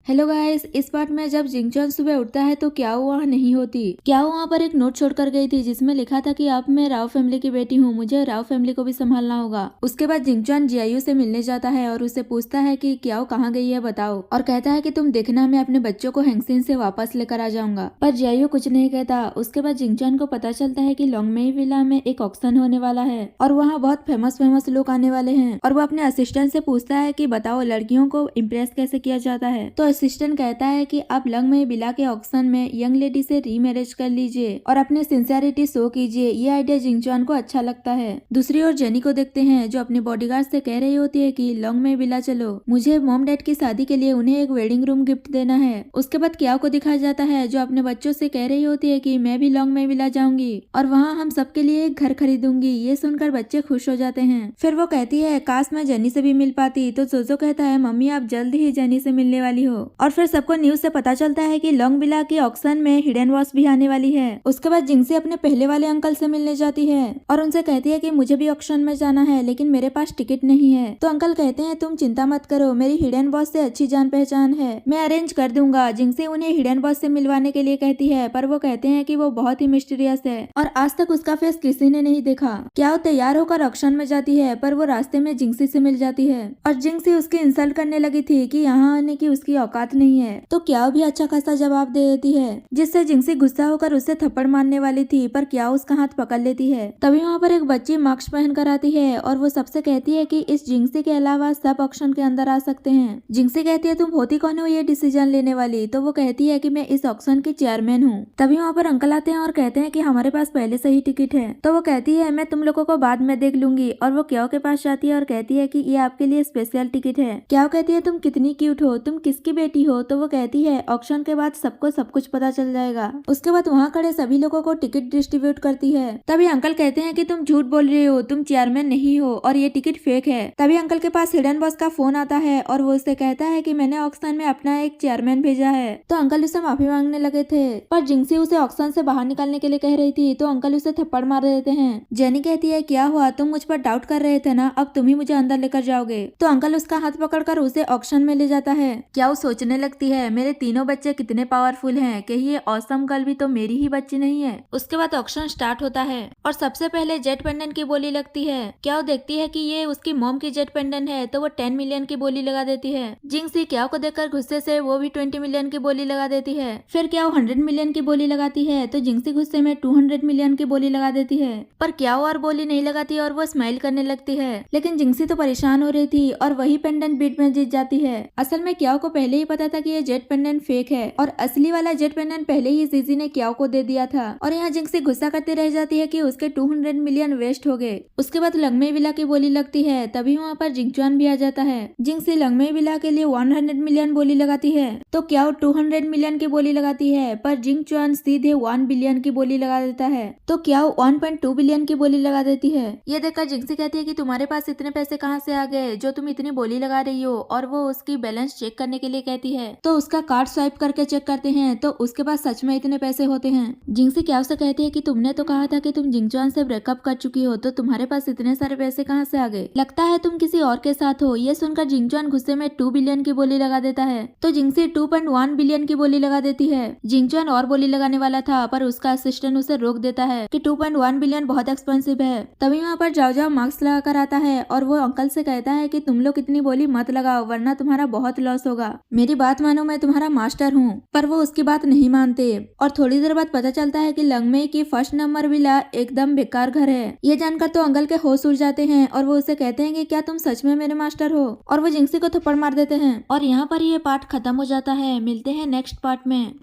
Hello guys, इस part में जब जिंगचन सुबह उठता है तो क्या वहाँ नहीं होती। क्या वहाँ पर एक नोट छोड़कर गई थी जिसमें लिखा था कि अब मैं राव फैमिली की बेटी हूँ, मुझे राव फैमिली को भी संभालना होगा। उसके बाद जिंगचन जियायू से मिलने जाता है और उससे पूछता है कि क्या कहाँ गई है बताओ, और कहता है कि तुम देखना मैं अपने बच्चों को हैंगसिन से वापस लेकर आ जाऊंगा। पर जियायू कुछ नहीं कहता। उसके बाद जिंगचन को पता चलता है कि लॉन्गमेई विला में एक ऑक्शन होने वाला है और वहाँ बहुत फेमस लोग आने वाले हैं। और वो अपने असिस्टेंट से पूछता है कि बताओ लड़कियों को इम्प्रेस कैसे किया जाता है। तो असिस्टेंट कहता है कि आप लॉन्गमेई विला के ऑक्शन में यंग लेडी से रीमैरिज कर लीजिए और अपने सिंसियरिटी शो कीजिए। ये आइडिया जिंगचन को अच्छा लगता है। दूसरी ओर जेनी को देखते हैं जो अपने बॉडीगार्ड से कह रही होती है कि लॉन्गमेई विला चलो, मुझे मॉम डैड की शादी के लिए उन्हें एक वेडिंग रूम गिफ्ट देना है। उसके बाद क्याओ को दिखाया जाता है जो अपने बच्चों से कह रही होती है कि मैं भी लॉन्गमेई विला जाऊंगी और वहाँ हम सबके लिए एक घर खरीदूंगी। ये सुनकर बच्चे खुश हो जाते हैं। फिर वो कहती है काश मैं जेनी से भी मिल पाती। तो जोजो कहता है मम्मी आप जल्द ही जेनी से मिलने वाली हो। और फिर सबको न्यूज से पता चलता है कि लॉन्ग विला के ऑक्शन में हिडन वॉच भी आने वाली है। उसके बाद जिंगसी अपने पहले वाले अंकल से मिलने जाती है और उनसे कहती है कि मुझे भी ऑक्शन में जाना है लेकिन मेरे पास टिकट नहीं है। तो अंकल कहते हैं तुम चिंता मत करो, मेरी हिडन वॉच से अच्छी जान पहचान है, मैं अरेंज कर दूंगा। जिंगसी उन्हें हिडन वॉच से मिलवाने के लिए कहती है पर वो कहते हैं कि वो बहुत ही मिस्टीरियस है और आज तक उसका फेस किसी ने नहीं देखा। क्या वो तैयार होकर ऑक्शन में जाती है पर वो रास्ते में जिंगसी से मिल जाती है और जिंगसी उसकी इंसल्ट करने लगी थी कि यहाँ आने की उसकी औकात नहीं है। तो क्या भी अच्छा खासा जवाब दे देती है जिससे जिंगसी गुस्सा होकर उसे थप्पड़ मारने वाली थी पर क्या उसका हाथ पकड़ लेती है। तभी वहाँ पर एक बच्ची मास्क पहन कर आती है और वो सबसे कहती है कि इस जिंगसी के अलावा सब ऑक्शन के अंदर आ सकते हैं। जिंगसी कहती है तुम होती कौन हो ये डिसीजन लेने वाली। तो वो कहती है कि मैं इस ऑक्शन की चेयरमैन हूँ। तभी वहाँ पर अंकल आते हैं और कहते हैं कि हमारे पास पहले से ही टिकट है। तो वो कहती है मैं तुम लोगों को बाद में देख लूंगी और वो क्याओ के पास जाती है और कहती है कि ये आपके लिए स्पेशल टिकट है। क्याओ कहती है तुम कितनी क्यूट हो, तुम किसकी बेटी हो। तो वो कहती है ऑक्शन के बाद सबको सब कुछ पता चल जाएगा। उसके बाद वहाँ खड़े सभी लोगों को टिकट डिस्ट्रीब्यूट करती है। तभी अंकल कहते हैं कि तुम झूठ बोल रही हो, तुम चेयरमैन नहीं हो और ये टिकट फेक है। तभी अंकल के पास हिडन बॉस का फोन आता है और वो उससे कहता है कि मैंने ऑक्शन में अपना एक चेयरमैन भेजा है। तो अंकल उससे माफी मांगने लगे थे पर जिंगसी उसे ऑक्शन से बाहर निकालने के लिए कह रही थी तो अंकल उसे थप्पड़ मार देते हैं। जेनी कहती है क्या हुआ, तुम मुझ पर डाउट कर रहे थे ना, अब तुम ही मुझे अंदर लेकर जाओगे। तो अंकल उसका हाथ पकड़कर उसे ऑक्शन में ले जाता है। क्या वो सोचने लगती है मेरे तीनों बच्चे कितने पावरफुल हैं कि ये ऑसम गर्ल भी तो मेरी ही बच्ची नहीं है। उसके बाद ऑक्शन स्टार्ट होता है और सबसे पहले जेट पेंडेंट की बोली लगती है। क्या वो देखती है कि ये उसकी मॉम की जेट पेंडेंट है तो वो 10 मिलियन की बोली लगा देती है। जिंगसी क्या को देखकर गुस्से से वो भी 20 मिलियन की बोली लगा देती है। फिर क्या वो 100 मिलियन की बोली लगाती है तो जिंगसी गुस्से में 200 मिलियन की बोली लगा देती है। पर क्या वो और बोली नहीं लगाती और वो स्माइल करने लगती है। लेकिन जिंगसी तो परेशान हो रही थी और वही पेंडेंट बीट में जीत जाती है। असल में क्या को पहले ही पता था कि ये जेट पेंडेंट फेक है और असली वाला जेट पेंडेंट पहले ही जीजी ने क्याओ को दे दिया था। और यहाँ जिंगसी गुस्सा करती रह जाती है कि उसके 200 मिलियन वेस्ट हो गए। उसके बाद लॉन्गमेई विला की बोली लगती है। तभी वहाँ पर जिंगचुआन भी आ जाता है। जिंगसी लॉन्गमेई विला के लिए 100 मिलियन बोली लगाती है तो क्याओ 200 मिलियन की बोली लगाती है पर जिंगचुआन सीधे 1 बिलियन की बोली लगा देता है। तो क्याओ 1.2 बिलियन की बोली लगा देती है। ये देखकर जिंगसी कहती है कि तुम्हारे पास इतने पैसे कहाँ से आ गए जो तुम इतनी बोली लगा रही हो। और वो उसकी बैलेंस चेक करने के लिए कहती है तो उसका कार्ड स्वाइप करके चेक करते हैं तो उसके पास सच में इतने पैसे होते हैं। जिंगसी क्याओ से कहती है कि तुमने तो कहा था कि तुम जिंगचुआन से ब्रेकअप कर चुकी हो तो तुम्हारे पास इतने सारे पैसे कहाँ से आ गए, लगता है तुम किसी और के साथ हो। ये सुनकर जिंगचुआन गुस्से में 2 बिलियन की बोली लगा देता है तो जिंगसी 2.1 बिलियन की बोली लगा देती है। जिंगचुआन और बोली लगाने वाला था पर उसका असिस्टेंट उसे रोक देता है कि 2.1 बिलियन बहुत एक्सपेंसिव है। तभी वहाँ पर जाओ जाओ मास्क लगाकर आता है और वो अंकल से कहता है कि तुम लोग इतनी बोली मत लगाओ वरना तुम्हारा बहुत लॉस होगा, मेरी बात मानो, मैं तुम्हारा मास्टर हूँ। पर वो उसकी बात नहीं मानते और थोड़ी देर बाद पता चलता है कि लॉन्गमेई की फर्स्ट नंबर विला एकदम बेकार घर है। ये जानकर तो अंकल के होश उड़ जाते हैं और वो उसे कहते हैं कि क्या तुम सच में मेरे मास्टर हो, और वो जिंगसी को थप्पड़ मार देते हैं। और यहाँ पर ये पार्ट खत्म हो जाता है। मिलते हैं नेक्स्ट पार्ट में।